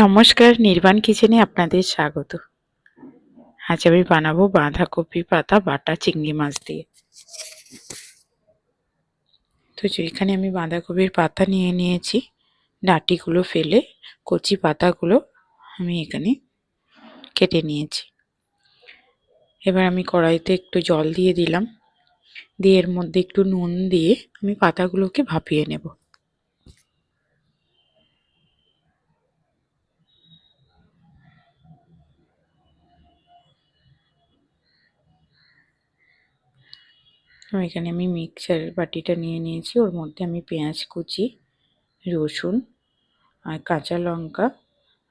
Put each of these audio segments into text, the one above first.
নমস্কার, নির্বাণ কিচেনে আপনাদের স্বাগত। আজ আমি বানাবো বাঁধাকপি পাতা বাটা চিংড়ি মাছ দিয়ে। তো এখানে আমি বাঁধাকপির পাতা নিয়ে নিয়েছি, ডাঁটিগুলো ফেলে কচি পাতাগুলো আমি এখানে কেটে নিয়েছি। এবার আমি কড়াইতে একটু জল দিয়ে দিলাম, দিয়ে এর মধ্যে একটু নুন দিয়ে আমি পাতাগুলোকে ভাপিয়ে নেব। এখানে আমি মিক্সচার বাটিটা নিয়ে নিয়েছি, ওর মধ্যে আমি পেঁয়াজ কুচি, রসুন আর কাঁচা লঙ্কা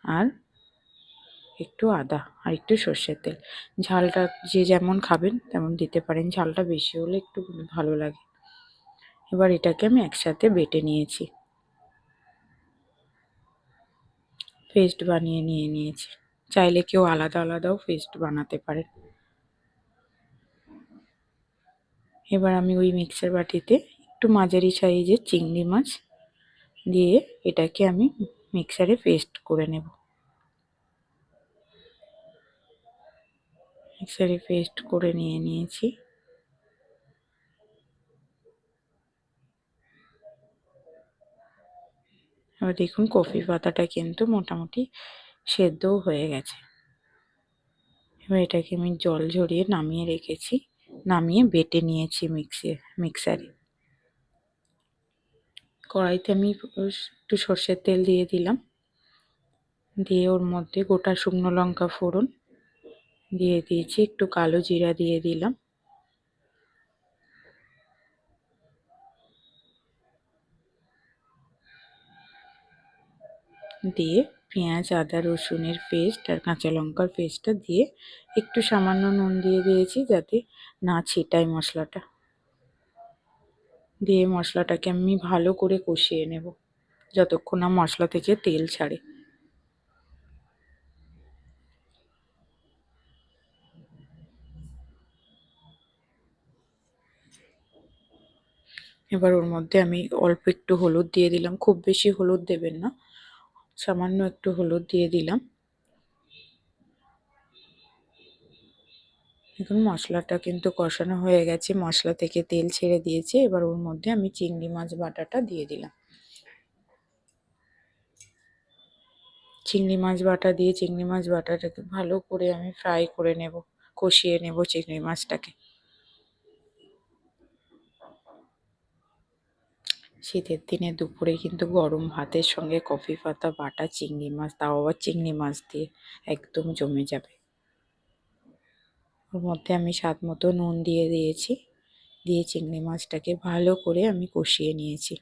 আর একটু আদা আর একটু সর্ষের তেল, ঝালটা যে যেমন খাবেন তেমন দিতে পারেন, ঝালটা বেশি হলে একটু ভালো লাগে। এবার এটাকে আমি একসাথে বেটে নিয়েছি, পেস্ট বানিয়ে নিয়েছি। চাইলে কেউ আলাদা আলাদাও পেস্ট বানাতে পারেন। এবার আমি ওই মিক্সার বাটিতে একটু মাঝারি সাইজের চিংড়ি মাছ দিয়ে এটাকে আমি মিক্সারে পেস্ট করে নেব। মিক্সারে পেস্ট করে নিয়েছি। এবার দেখুন কফি পাতাটা কিন্তু মোটামুটি সেদ্ধও হয়ে গেছে। এবার এটাকে আমি জল ঝরিয়ে নামিয়ে রেখেছি, নামিয়ে বেটে নিয়েছি মিক্সারে। কড়াইতে আমি একটু সর্ষের তেল দিয়ে দিলাম, দিয়ে ওর মধ্যে গোটা শুকনো লঙ্কা ফোড়ন দিয়ে দিয়েছি, একটু কালো জিরা দিয়ে দিলাম, দিয়ে পেঁয়াজ আদা রসুনের পেস্ট আর কাঁচা লঙ্কার পেস্টটা দিয়ে একটু সামান্য নুন দিয়ে দিয়েছি যাতে না ছিটায় মশলাটা। দিয়ে মশলাটাকে আমি ভালো করে কষিয়ে নেব যতক্ষণ না মশলা থেকে তেল ছাড়ে। এবার ওর মধ্যে আমি অল্প একটু হলুদ দিয়ে দিলাম, খুব বেশি হলুদ দেবেন না, সামান্য একটু হলুদ দিয়ে দিলাম। এখন মশলাটা কিন্তু কষানো হয়ে গেছে, মশলা থেকে তেল ছেড়ে দিয়েছে। এবার ওর মধ্যে আমি চিংড়ি মাছ বাটাটা দিয়ে দিলাম। চিংড়ি মাছ বাটা দিয়ে চিংড়ি মাছ বাটাটাকে ভালো করে আমি ফ্রাই করে নেব, কষিয়ে নেব চিংড়ি মাছটাকে। শীতের দিনে দুপুরে কিন্তু গরম ভাতের সঙ্গে কফি পাতা বাটা চিংড়ি মাছ, তাও আবার চিংড়ি মাছ দিয়ে, একদম জমে যাবে। ওর মধ্যে আমি স্বাদ মতো নুন দিয়ে দিয়েছি, দিয়ে চিংড়ি মাছটাকে ভালো করে আমি কষিয়ে নিয়েছি।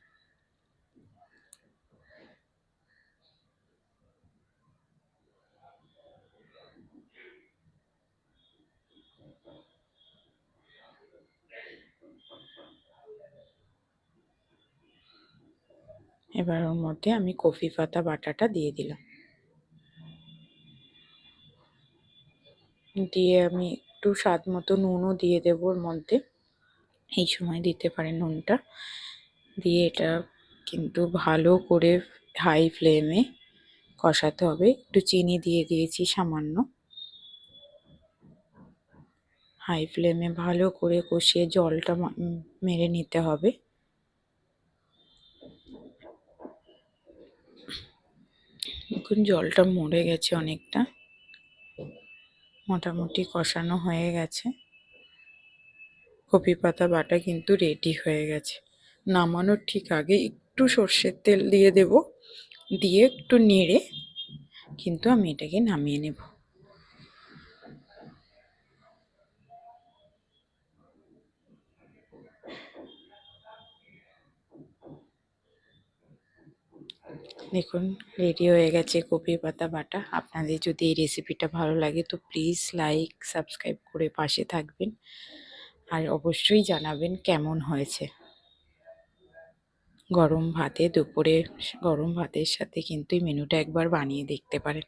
এবার ওর মধ্যে আমি কফি পাতা বাটাটা দিয়ে দিলাম, দিয়ে আমি একটু স্বাদ মতো নুনও দিয়ে দেবো ওর মধ্যে, এই সময় দিতে পারেন নুনটা। দিয়ে এটা কিন্তু ভালো করে হাই ফ্লেমে কষাতে হবে। একটু চিনি দিয়ে দিয়েছি সামান্য, হাই ফ্লেমে ভালো করে কষিয়ে জলটা মেরে নিতে হবে। এখন জলটা মরে গেছে অনেকটা, মোটামুটি কষানো হয়ে গেছে। কপি পাতা বাটা কিন্তু রেডি হয়ে গেছে। নামানোর ঠিক আগে একটু সর্ষের তেল দিয়ে দেব, দিয়ে একটু নেড়ে কিন্তু আমি এটাকে নামিয়ে নেব। দেখুন রেডি হয়ে গেছে কপি পাতা বাটা। আপনাদের যদি এই রেসিপিটা ভালো লাগে তো প্লিজ লাইক সাবস্ক্রাইব করে পাশে থাকবেন, আর অবশ্যই জানাবেন কেমন হয়েছে। গরম ভাতে দুপুরে গরম ভাতের সাথে কিন্তু এই মেনুটা একবার বানিয়ে দেখতে পারেন।